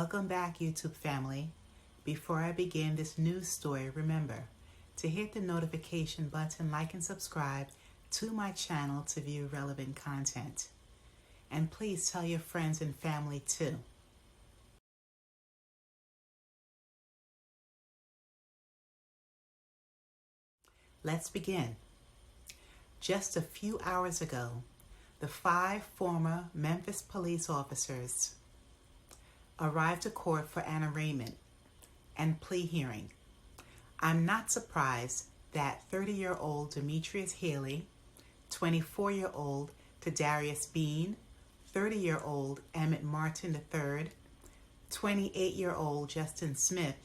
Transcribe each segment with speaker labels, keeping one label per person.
Speaker 1: Welcome back, YouTube family. Before I begin this news story, remember to hit the notification button, like and subscribe to my channel to view relevant content. And please tell your friends and family too. Let's begin. Just a few hours ago, the 5 former Memphis police officers arrived to court for an arraignment and plea hearing. I'm not surprised that 30-year-old Demetrius Haley, 24-year-old Tadarius Bean, 30-year-old Emmett Martin III, 28-year-old Justin Smith,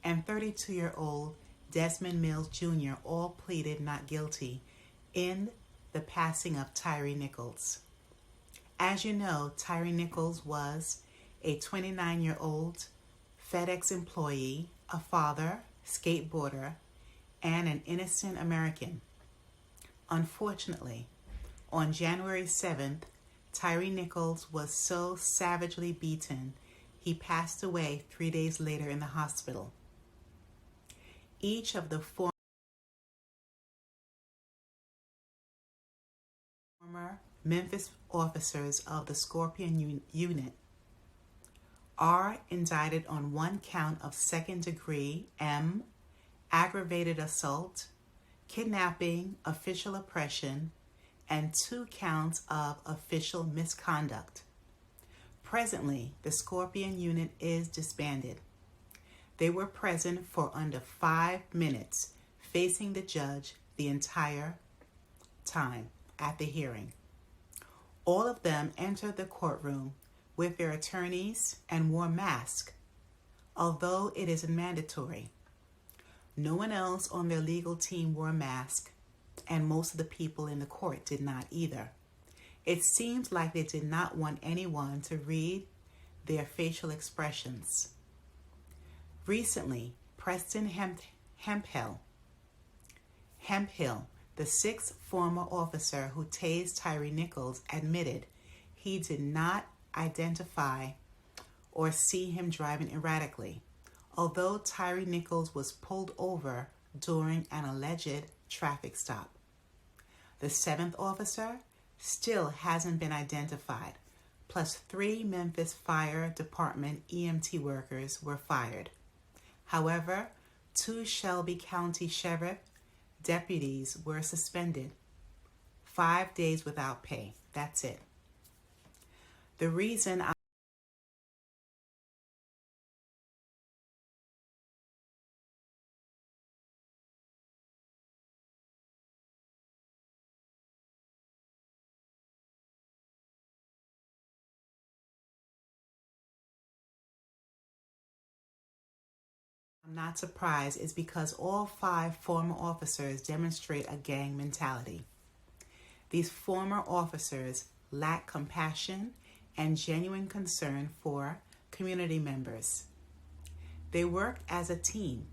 Speaker 1: and 32-year-old Desmond Mills Jr. all pleaded not guilty in the passing of Tyre Nichols. As you know, Tyre Nichols was a 29-year-old FedEx employee, a father, skateboarder, and an innocent American. Unfortunately, on January 7th, Tyre Nichols was so savagely beaten, he passed away 3 days later in the hospital. Each of the former Memphis officers of the Scorpion Unit are indicted on 1 count of second-degree aggravated assault, kidnapping, official oppression, and 2 counts of official misconduct. Presently, the Scorpion Unit is disbanded. They were present for under 5 minutes, facing the judge the entire time at the hearing. All of them entered the courtroom with their attorneys and wore masks, although it isn't mandatory. No one else on their legal team wore a mask, and most of the people in the court did not either. It seems like they did not want anyone to read their facial expressions. Recently, Preston Hemphill, the 6th former officer who tased Tyre Nichols, admitted he did not identify or see him driving erratically, although Tyre Nichols was pulled over during an alleged traffic stop. The 7th officer still hasn't been identified, plus 3 Memphis Fire Department EMT workers were fired. However, 2 Shelby County Sheriff deputies were suspended 5 days without pay. That's it. The reason I'm not surprised is because all 5 former officers demonstrate a gang mentality. These former officers lack compassion and genuine concern for community members. They worked as a team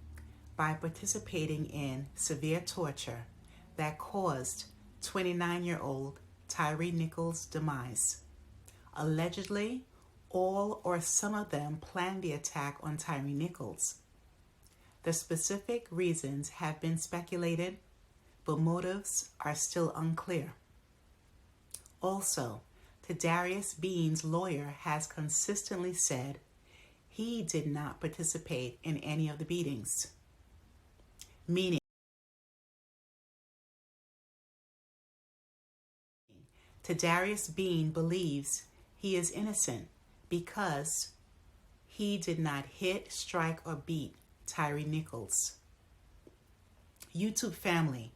Speaker 1: by participating in severe torture that caused 29-year-old Tyre Nichols' demise. Allegedly, all or some of them planned the attack on Tyre Nichols. The specific reasons have been speculated, but motives are still unclear. Also, Tadarius Bean's lawyer has consistently said he did not participate in any of the beatings, meaning Tadarius Bean believes he is innocent because he did not hit, strike, or beat Tyre Nichols. YouTube family,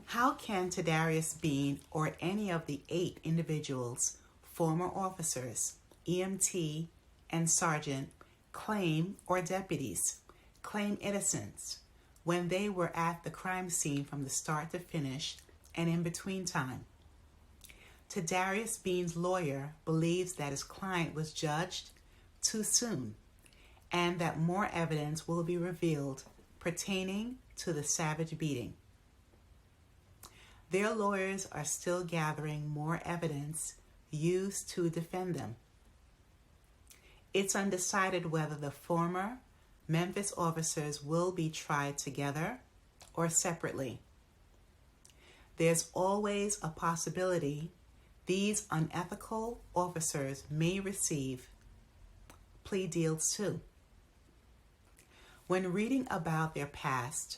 Speaker 1: how can Tadarius Bean or any of the 8 individuals, former officers, EMT and sergeant, or deputies, claim innocence when they were at the crime scene from the start to finish and in between time? Tadarius Bean's lawyer believes that his client was judged too soon and that more evidence will be revealed pertaining to the savage beating. Their lawyers are still gathering more evidence used to defend them. It's undecided whether the former Memphis officers will be tried together or separately. There's always a possibility these unethical officers may receive plea deals too. When reading about their past,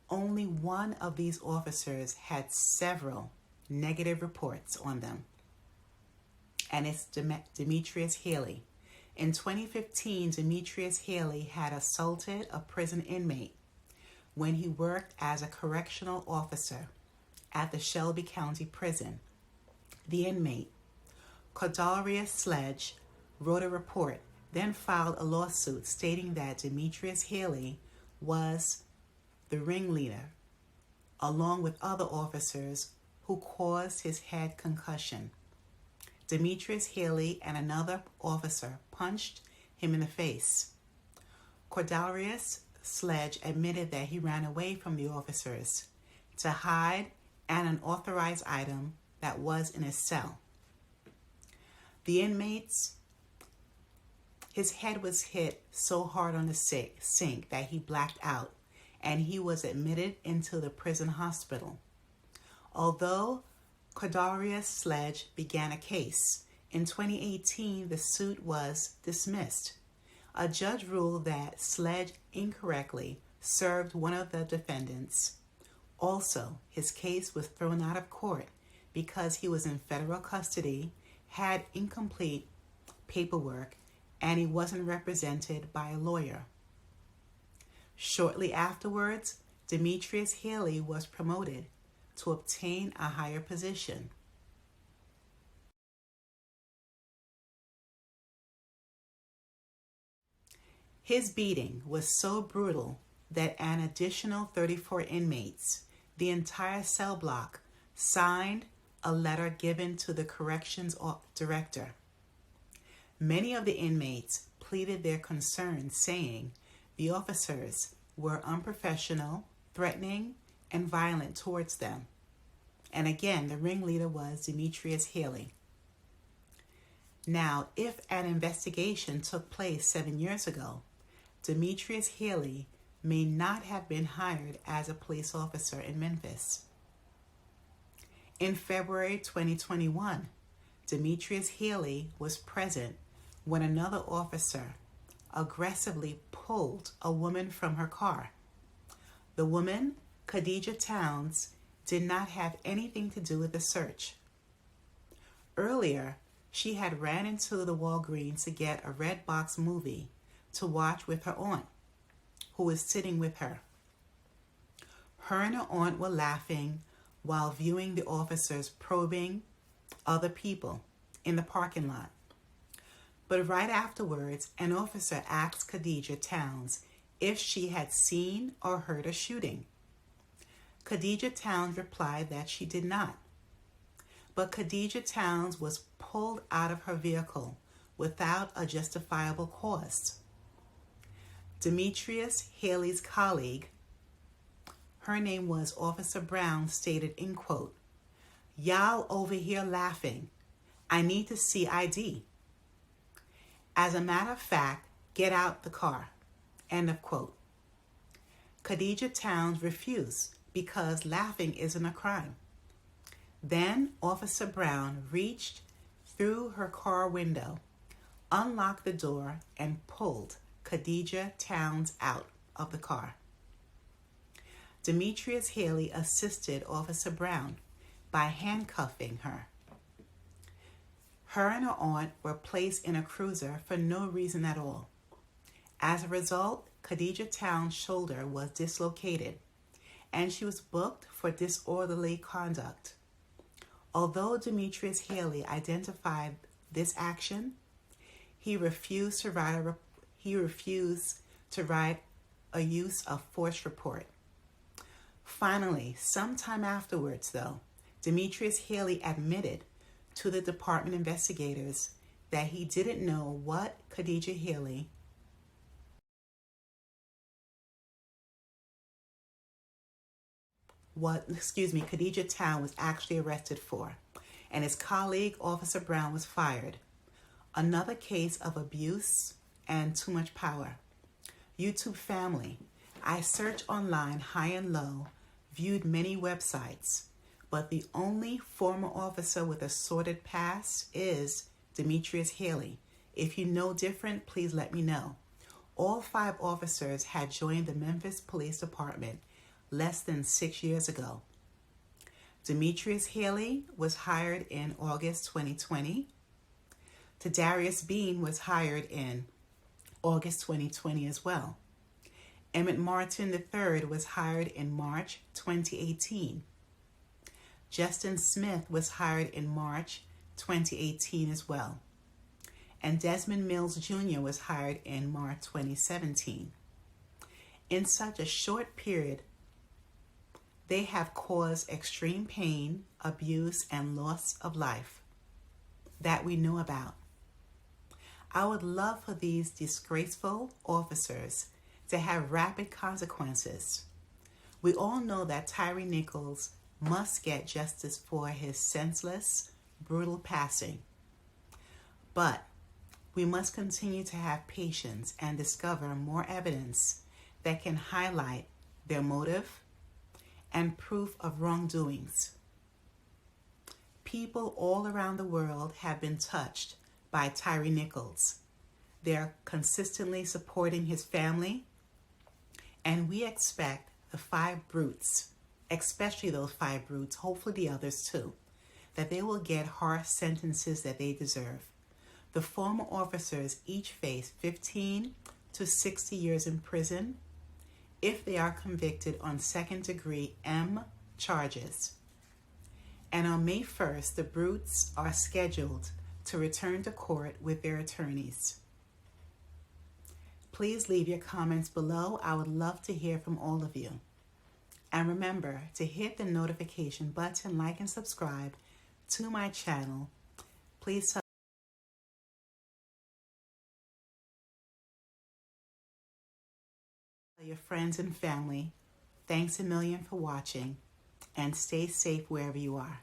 Speaker 1: only one of these officers had several negative reports on them, and it's Demetrius Haley. In 2015, Demetrius Haley had assaulted a prison inmate when he worked as a correctional officer at the Shelby County Prison. The inmate, Cordarius Sledge, wrote a report, then filed a lawsuit stating that Demetrius Haley was the ringleader, along with other officers who caused his head concussion. Demetrius Haley and another officer punched him in the face. Cordarius Sledge admitted that he ran away from the officers to hide an unauthorized item that was in his cell. The inmate's his head was hit so hard on the sink that he blacked out, and he was admitted into the prison hospital. Although Cordarius Sledge began a case, in 2018 the suit was dismissed. A judge ruled that Sledge incorrectly served one of the defendants. Also, his case was thrown out of court because he was in federal custody, had incomplete paperwork, and he wasn't represented by a lawyer. Shortly afterwards, Demetrius Haley was promoted to obtain a higher position. His beating was so brutal that an additional 34 inmates, the entire cell block, signed a letter given to the corrections director. Many of the inmates pleaded their concerns, saying the officers were unprofessional, threatening, and violent towards them. And again, the ringleader was Demetrius Haley. Now, if an investigation took place 7 years ago, Demetrius Haley may not have been hired as a police officer in Memphis. In February 2021, Demetrius Haley was present when another officer aggressively pulled a woman from her car. The woman, Khadijah Towns, did not have anything to do with the search. Earlier, she had ran into the Walgreens to get a red box movie to watch with her aunt, who was sitting with her. Her and her aunt were laughing while viewing the officers probing other people in the parking lot. But right afterwards, an officer asked Khadijah Towns if she had seen or heard a shooting. Khadijah Towns replied that she did not. But Khadijah Towns was pulled out of her vehicle without a justifiable cause. Demetrius Haley's colleague, her name was Officer Brown, stated in quote, "Y'all over here laughing. I need to see ID. As a matter of fact, get out the car." End of quote. Khadijah Towns refused because laughing isn't a crime. Then Officer Brown reached through her car window, unlocked the door, and pulled Khadijah Towns out of the car. Demetrius Haley assisted Officer Brown by handcuffing her. Her and her aunt were placed in a cruiser for no reason at all. As a result, Khadijah Towns' shoulder was dislocated, and she was booked for disorderly conduct. Although Demetrius Haley identified this action, he refused to write a use of force report. Finally, sometime afterwards, though, Demetrius Haley admitted to the department investigators that he didn't know what Khadijah Towns was actually arrested for, and his colleague, Officer Brown, was fired. Another case of abuse and too much power. YouTube family, I searched online high and low, viewed many websites, but the only former officer with a sordid past is Demetrius Haley. If you know different, please let me know. All 5 officers had joined the Memphis Police Department less than 6 years ago. Demetrius Haley was hired in August 2020. Tadarius Bean was hired in August 2020 as well. Emmett Martin III was hired in March 2018. Justin Smith was hired in March 2018 as well. And Desmond Mills Jr. was hired in March 2017. In such a short period, they have caused extreme pain, abuse, and loss of life that we know about. I would love for these disgraceful officers to have rapid consequences. We all know that Tyre Nichols must get justice for his senseless, brutal passing. But we must continue to have patience and discover more evidence that can highlight their motive and proof of wrongdoings. People all around the world have been touched by Tyre Nichols. They are consistently supporting his family, and we expect the 5 brutes, especially those 5 brutes, hopefully the others too, that they will get harsh sentences that they deserve. The former officers each face 15 to 60 years in prison if they are convicted on second-degree M charges. And on May 1st, the brutes are scheduled to return to court with their attorneys. Please leave your comments below. I would love to hear from all of you. And remember to hit the notification button, like and subscribe to my channel. Please tell your friends and family. Thanks a million for watching, and stay safe wherever you are.